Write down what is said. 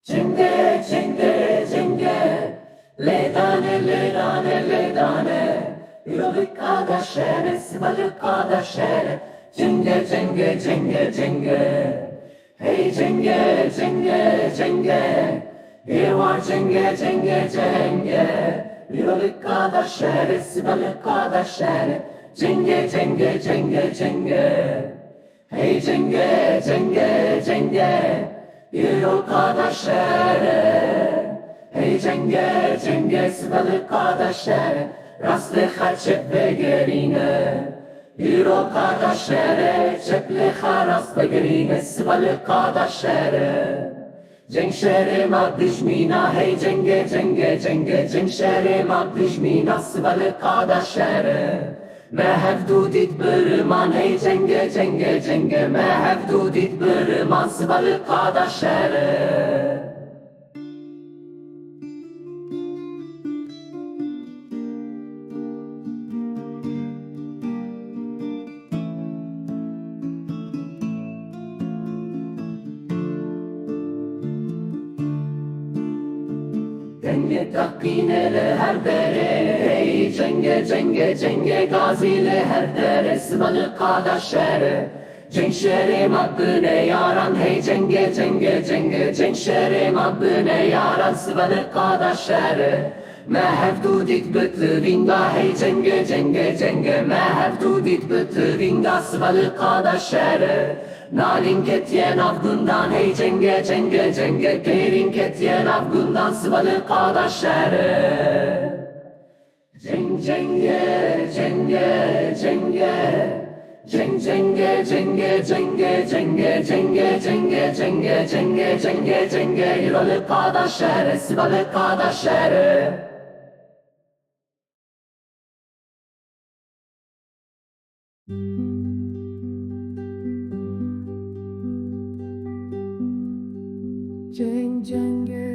Cenge, cenge, cenge, le dane, yürüdük kardeşlere, sıvalık kardeşlere, cenge, cenge, cenge, cenge. Hey cenge, cenge, cenge, bir var cenge, cenge, cenge, yürüdük kardeşlere, sıvalık kardeşlere, cenge, cenge, cenge, cenge. Hey cenge, cenge, cenge, yol kardeşlere. Hey cenge, cenge, sıvalı kardeşlere, rastlığa çeple gerine. Yol kardeşlere, çeple rastlığa gerine, sıvalı kardeşlere. Cenşere madışmina, hey cenge, cenge, cenge, cenşere madışmina, sıvalı kardeşlere. Mehevdudit bırman, hey cenge, cenge, cenge, mehevdudit bırman, sıvalı kardeşlere. Denge takkinele her dere, hey cenge, cenge, cenge, gazile her dere, sıvalı kardeşlere. Cenşerim adına yaran, hey cenge, cenge, cenge, cenşerim adına yaran, sıvalı kardeşlere. Mehevdudit bıtırınga, hey cenge, cenge, cenge, mehevdudit bıtırınga, sıvalı kardeşlere. Nalin ketyen avgundan, hey cenge, cenge, cenge, kerin ketyen avgundan, sıvalı kardeşlere. Ceng, cenge, cenge, cenge, ceng, cenge, cenge, cenge, cenge, cenge, cenge, cenge, cenge, cenge, cenge, yürüdük kardeşlere, sıvalı kardeşlere. Ceng, cenge,